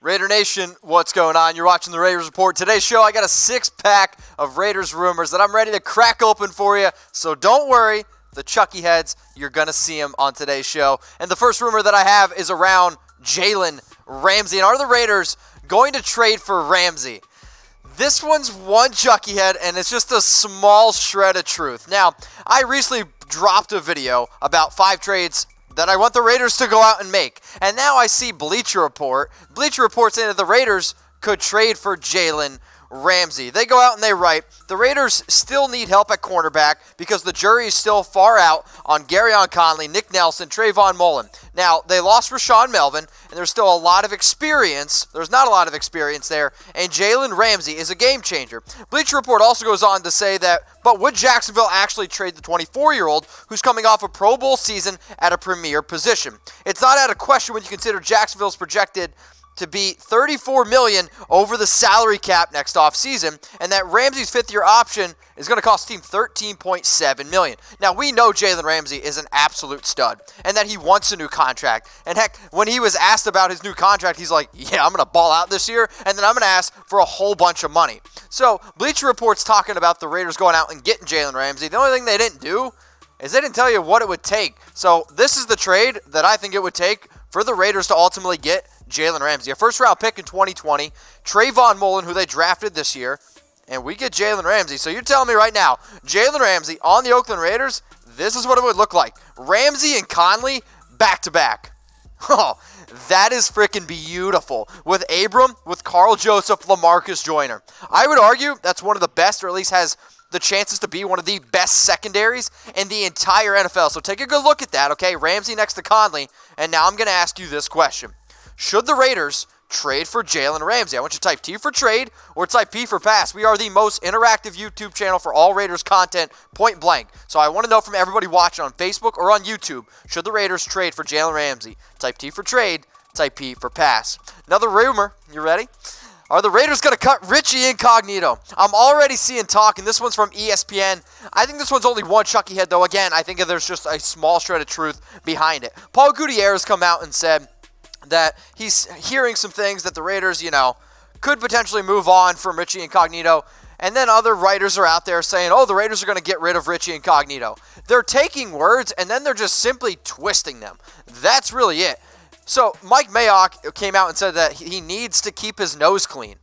Raider Nation, what's going on? You're watching the Raiders Report. Today's show, I got a six-pack of Raiders rumors that I'm ready to crack open for you. So don't worry, the Chucky heads, you're going to see them on today's show. And the first rumor that I have is around Jalen Ramsey. And are the Raiders going to trade for Ramsey? This one's one Chucky head, and it's just a small shred of truth. Now, I recently dropped a video about 5 trades that I want the Raiders to go out and make. And now I see Bleacher Report saying that the Raiders could trade for Jalen Ramsey. They go out and they write, the Raiders still need help at cornerback because the jury is still far out on Garyon Conley, Nick Nelson, Trayvon Mullen. Now, they lost Rashawn Melvin, and there's still a lot of experience. There's not a lot of experience there, and Jalen Ramsey is a game changer. Bleacher Report also goes on to say that, but would Jacksonville actually trade the 24-year-old who's coming off a Pro Bowl season at a premier position? It's not out of question when you consider Jacksonville's projected to be $34 million over the salary cap next offseason, and that Ramsey's fifth-year option is going to cost the team $13.7 million. Now, we know Jalen Ramsey is an absolute stud, and that he wants a new contract. And heck, when he was asked about his new contract, he's like, yeah, I'm going to ball out this year, and then I'm going to ask for a whole bunch of money. So, Bleacher Report's talking about the Raiders going out and getting Jalen Ramsey. The only thing they didn't do is they didn't tell you what it would take. So, this is the trade that I think it would take for the Raiders to ultimately get Jalen Ramsey, a first-round pick in 2020, Trayvon Mullen, who they drafted this year, and we get Jalen Ramsey. So you're telling me right now, Jalen Ramsey on the Oakland Raiders, this is what it would look like. Ramsey and Conley back-to-back. Oh, that is freaking beautiful. With Abram, with Carl Joseph, LaMarcus Joyner. I would argue that's one of the best, or at least has the chances to be one of the best secondaries in the entire NFL. So take a good look at that, okay? Ramsey next to Conley. And now I'm going to ask you this question. Should the Raiders trade for Jalen Ramsey? I want you to type T for trade or type P for pass. We are the most interactive YouTube channel for all Raiders content, point blank. So I want to know from everybody watching on Facebook or on YouTube, should the Raiders trade for Jalen Ramsey? Type T for trade, type P for pass. Another rumor, you ready? Are the Raiders going to cut Richie Incognito? I'm already seeing talk, and this one's from ESPN. I think this one's only one Chucky head, though. Again, I think there's just a small shred of truth behind it. Paul Gutierrez come out and said that he's hearing some things that the Raiders, could potentially move on from Richie Incognito. And then other writers are out there saying, oh, the Raiders are going to get rid of Richie Incognito. They're taking words, and then they're just simply twisting them. That's really it. So Mike Mayock came out and said that he needs to keep his nose clean.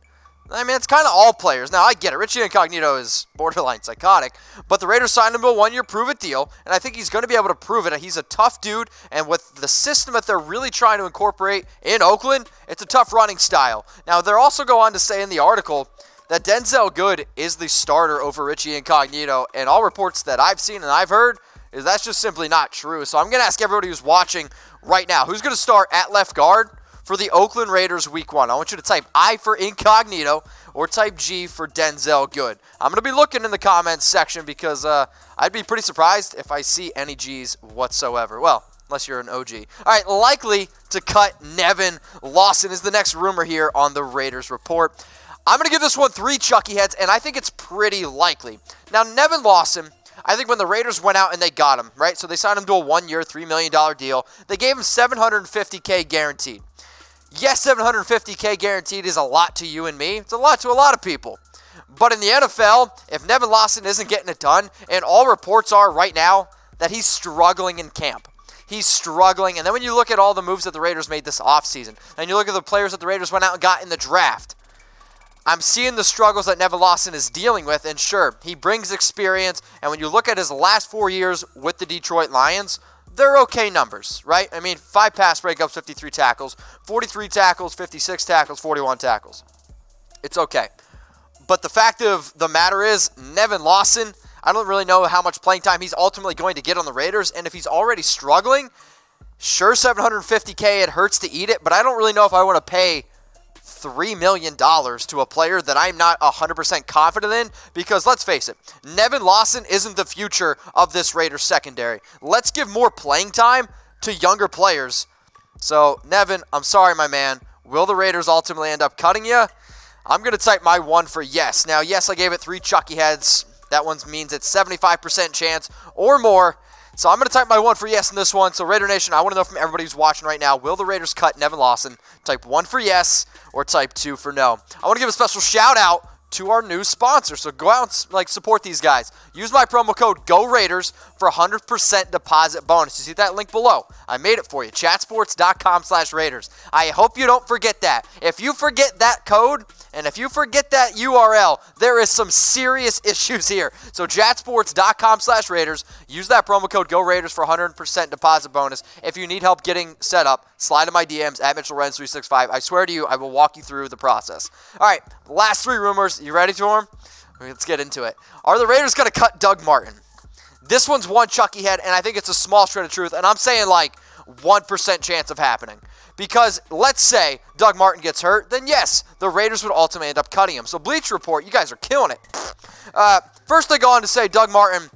I mean, it's kind of all players. Now, I get it. Richie Incognito is borderline psychotic, but the Raiders signed him to a 1-year prove-it deal, and I think he's going to be able to prove it. He's a tough dude, and with the system that they're really trying to incorporate in Oakland, it's a tough running style. Now, they also go on to say in the article that Denzel Good is the starter over Richie Incognito, and all reports that I've seen and I've heard is that's just simply not true. So I'm going to ask everybody who's watching right now, who's going to start at left guard for the Oakland Raiders Week 1? I want you to type I for Incognito or type G for Denzel Good. I'm going to be looking in the comments section because I'd be pretty surprised if I see any Gs whatsoever. Well, unless you're an OG. All right, likely to cut Nevin Lawson is the next rumor here on the Raiders Report. I'm going to give this one 3 Chucky heads, and I think it's pretty likely. Now, Nevin Lawson, I think when the Raiders went out and they got him, right? So they signed him to a 1-year, $3 million deal. They gave him $750K guaranteed. Yes, $750K guaranteed is a lot to you and me. It's a lot to a lot of people. But in the NFL, if Nevin Lawson isn't getting it done, and all reports are right now that he's struggling in camp. He's struggling. And then when you look at all the moves that the Raiders made this offseason, and you look at the players that the Raiders went out and got in the draft, I'm seeing the struggles that Nevin Lawson is dealing with, and sure, he brings experience, and when you look at his last 4 years with the Detroit Lions, they're okay numbers, right? I mean, 5 pass breakups, 53 tackles, 43 tackles, 56 tackles, 41 tackles. It's okay. But the fact of the matter is, Nevin Lawson, I don't really know how much playing time he's ultimately going to get on the Raiders, and if he's already struggling, sure, $750K, it hurts to eat it, but I don't really know if I want to pay $3 million to a player that I'm not 100% confident in, because let's face it, Nevin Lawson isn't the future of this Raiders secondary. Let's give more playing time to younger players. So, Nevin, I'm sorry, my man. Will the Raiders ultimately end up cutting you? I'm going to type my 1 for yes. Now, yes, I gave it 3 Chucky heads. That one means it's 75% chance or more So I'm going to type my 1 for yes in this one. So Raider Nation, I want to know from everybody who's watching right now, will the Raiders cut Nevin Lawson? Type 1 for yes or type 2 for no. I want to give a special shout out to our new sponsor. So go out and support these guys. Use my promo code GORAIDERS for 100% deposit bonus. You see that link below? I made it for you. Chatsports.com/Raiders. I hope you don't forget that. If you forget that code, and if you forget that URL, there is some serious issues here. So chatsports.com/Raiders. Use that promo code GORAIDERS for 100% deposit bonus. If you need help getting set up, slide in my DMs at MitchellRens365. I swear to you, I will walk you through the process. All right, last 3 rumors. You ready for them? Let's get into it. Are the Raiders going to cut Doug Martin? This one's one Chucky head, and I think it's a small shred of truth, and I'm saying 1% chance of happening. Because let's say Doug Martin gets hurt, then yes, the Raiders would ultimately end up cutting him. So Bleacher Report, you guys are killing it. First they go on to say Doug Martin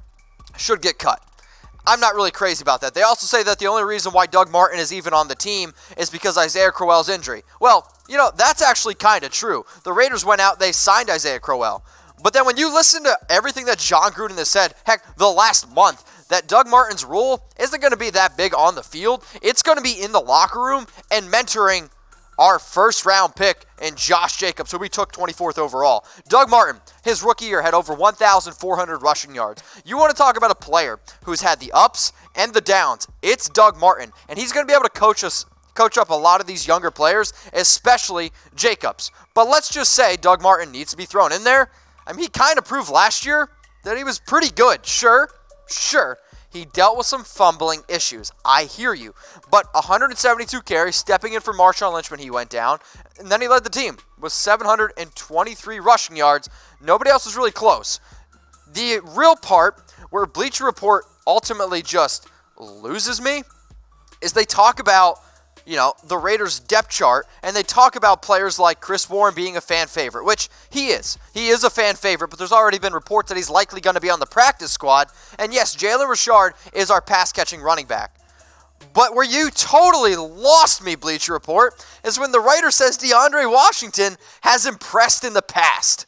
should get cut. I'm not really crazy about that. They also say that the only reason why Doug Martin is even on the team is because Isaiah Crowell's injury. Well, that's actually kind of true. The Raiders went out, they signed Isaiah Crowell. But then when you listen to everything that John Gruden has said, heck, the last month, that Doug Martin's role isn't going to be that big on the field. It's going to be in the locker room and mentoring our first-round pick in Josh Jacobs, who we took 24th overall. Doug Martin, his rookie year, had over 1,400 rushing yards. You want to talk about a player who's had the ups and the downs. It's Doug Martin, and he's going to be able to coach up a lot of these younger players, especially Jacobs. But let's just say Doug Martin needs to be thrown in there. I mean, he kind of proved last year that he was pretty good. Sure, he dealt with some fumbling issues. I hear you. But 172 carries, stepping in for Marshawn Lynch when he went down. And then he led the team with 723 rushing yards. Nobody else was really close. The real part where Bleacher Report ultimately just loses me is they talk about the Raiders' depth chart, and they talk about players like Chris Warren being a fan favorite, which he is. He is a fan favorite, but there's already been reports that he's likely going to be on the practice squad. And yes, Jalen Richard is our pass-catching running back. But where you totally lost me, Bleacher Report, is when the writer says DeAndre Washington has impressed in the past.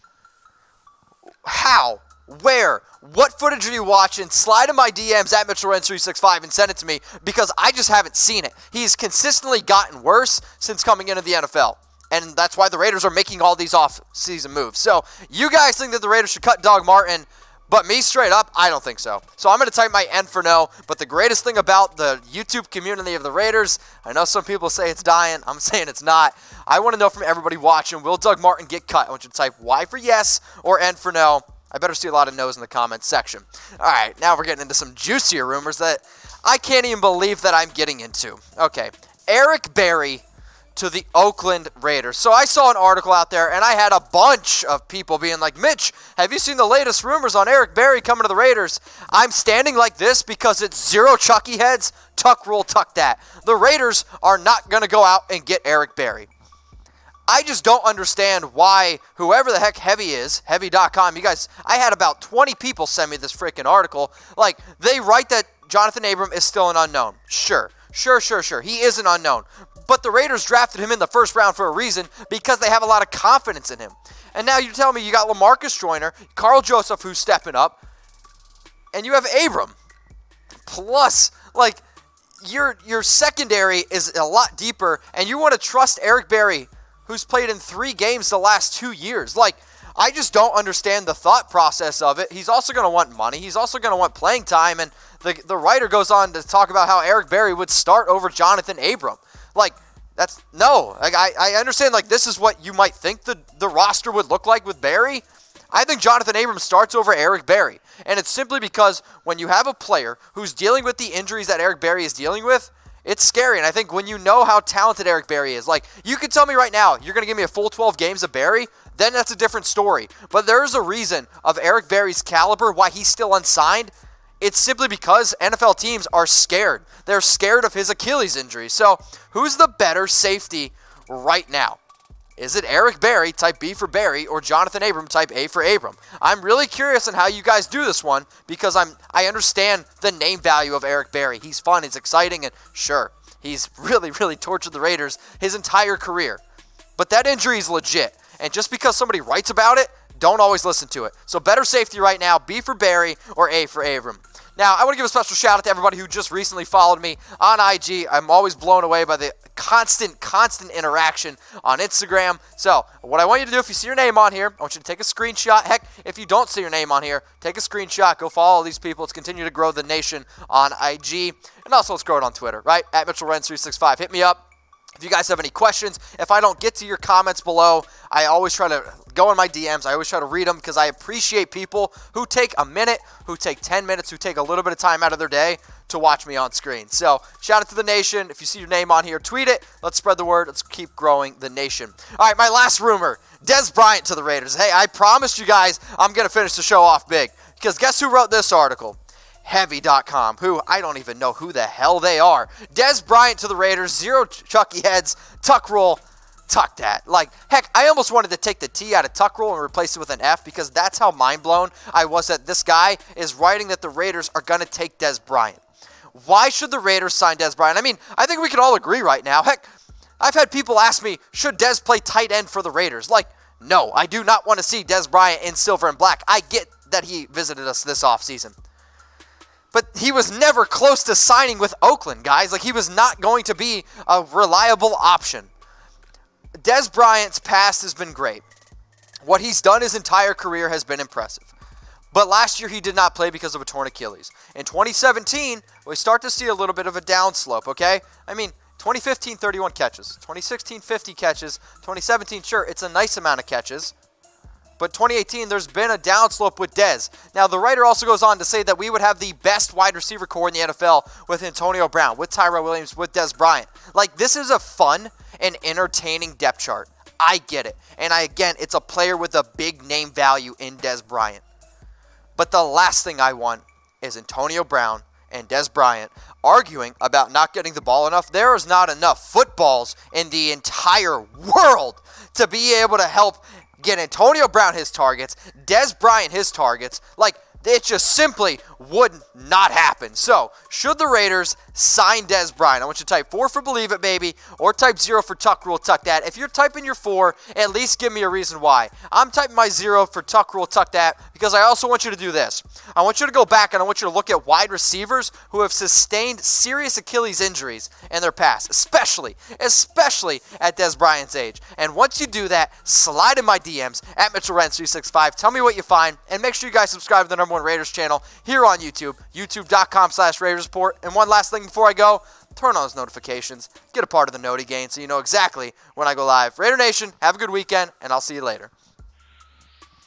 How? Where? What footage are you watching? Slide in my DMs at MitchellRens365 and send it to me because I just haven't seen it. He's consistently gotten worse since coming into the NFL. And that's why the Raiders are making all these off-season moves. So you guys think that the Raiders should cut Doug Martin, but me straight up, I don't think so. So I'm going to type my N for no. But the greatest thing about the YouTube community of the Raiders, I know some people say it's dying. I'm saying it's not. I want to know from everybody watching, will Doug Martin get cut? I want you to type Y for yes or N for no. I better see a lot of no's in the comments section. All right, now we're getting into some juicier rumors that I can't even believe that I'm getting into. Okay, Eric Berry to the Oakland Raiders. So I saw an article out there, and I had a bunch of people being like, Mitch, have you seen the latest rumors on Eric Berry coming to the Raiders? I'm standing like this because it's zero Chucky heads. Tuck rule, tuck that. The Raiders are not going to go out and get Eric Berry. I just don't understand why whoever the heck Heavy is, Heavy.com, you guys, I had about 20 people send me this freaking article. They write that Jonathan Abram is still an unknown. Sure. He is an unknown. But the Raiders drafted him in the first round for a reason because they have a lot of confidence in him. And now you tell me you got LaMarcus Joyner, Carl Joseph who's stepping up, and you have Abram. Plus, your secondary is a lot deeper, and you want to trust Eric Berry, who's played in 3 games the last 2 years. I just don't understand the thought process of it. He's also going to want money. He's also going to want playing time. And the writer goes on to talk about how Eric Berry would start over Jonathan Abram. I understand, this is what you might think the roster would look like with Berry. I think Jonathan Abram starts over Eric Berry. And it's simply because when you have a player who's dealing with the injuries that Eric Berry is dealing with, it's scary, and I think when you know how talented Eric Berry is, you could tell me right now, you're going to give me a full 12 games of Berry, then that's a different story. But there's a reason of Eric Berry's caliber, why he's still unsigned. It's simply because NFL teams are scared. They're scared of his Achilles injury. So who's the better safety right now? Is it Eric Berry, type B for Berry, or Jonathan Abram, type A for Abram? I'm really curious on how you guys do this one because I understand the name value of Eric Berry. He's fun, he's exciting, and sure, he's really, really tortured the Raiders his entire career. But that injury is legit, and just because somebody writes about it, don't always listen to it. So better safety right now, B for Berry or A for Abram. Now, I want to give a special shout out to everybody who just recently followed me on IG. I'm always blown away by the constant interaction on Instagram. So, what I want you to do, if you see your name on here, I want you to take a screenshot. Heck, if you don't see your name on here, take a screenshot. Go follow all these people. Let's continue to grow the nation on IG. And also, let's grow it on Twitter, right? At MitchellRens365. Hit me up. If you guys have any questions, if I don't get to your comments below, I always try to go in my DMs. I always try to read them because I appreciate people who take a minute, who take 10 minutes, who take a little bit of time out of their day to watch me on screen. So shout out to the nation. If you see your name on here, tweet it. Let's spread the word. Let's keep growing the nation. All right, my last rumor, Dez Bryant to the Raiders. Hey, I promised you guys I'm going to finish the show off big because guess who wrote this article? Heavy.com, who I don't even know who the hell they are. Dez Bryant to the Raiders, 0 Chucky heads, tuck roll, tuck that. Like, heck, I almost wanted to take the T out of tuck roll and replace it with an F because that's how mind blown I was that this guy is writing that the Raiders are going to take Dez Bryant. Why should the Raiders sign Dez Bryant? I mean, I think we can all agree right now. Heck, I've had people ask me, should Dez play tight end for the Raiders? Like, no, I do not want to see Dez Bryant in silver and black. I get that he visited us this offseason. But he was never close to signing with Oakland, guys. Like, he was not going to be a reliable option. Dez Bryant's past has been great. What he's done his entire career has been impressive. But last year, he did not play because of a torn Achilles. In 2017, we start to see a little bit of a downslope, okay? I mean, 2015, 31 catches. 2016, 50 catches. 2017, sure, it's a nice amount of catches. But 2018, there's been a downslope with Dez. Now, the writer also goes on to say that we would have the best wide receiver core in the NFL with Antonio Brown, with Tyrell Williams, with Dez Bryant. Like, this is a fun and entertaining depth chart. I get it. And again, it's a player with a big name value in Dez Bryant. But the last thing I want is Antonio Brown and Dez Bryant arguing about not getting the ball enough. There is not enough footballs in the entire world to be able to help get Antonio Brown his targets, Dez Bryant his targets. Like, it just simply would not happen. So, should the Raiders sign Dez Bryant? I want you to type 4 for believe it, baby, or type 0 for tuck rule, tuck that. If you're typing your 4, at least give me a reason why. I'm typing my 0 for tuck rule, tuck that, because I also want you to do this. I want you to go back and I want you to look at wide receivers who have sustained serious Achilles injuries in their past, especially at Dez Bryant's age. And once you do that, slide in my DMs at MitchellRens365. Tell me what you find, and make sure you guys subscribe to the #1 Raiders channel here on YouTube, youtube.com/Raiders Report. And one last thing before I go, turn on those notifications, get a part of the Noti Gang so you know exactly when I go live. Raider Nation, have a good weekend, and I'll see you later.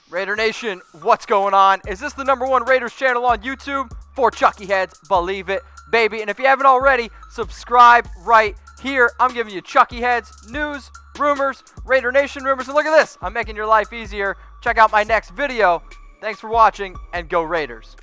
Raider Nation, what's going on? Is this the #1 Raiders channel on YouTube? For Chucky heads, believe it, baby. And if you haven't already, subscribe right here. I'm giving you Chucky heads, news, rumors, Raider Nation rumors. And look at this, I'm making your life easier. Check out my next video. Thanks for watching, and go Raiders.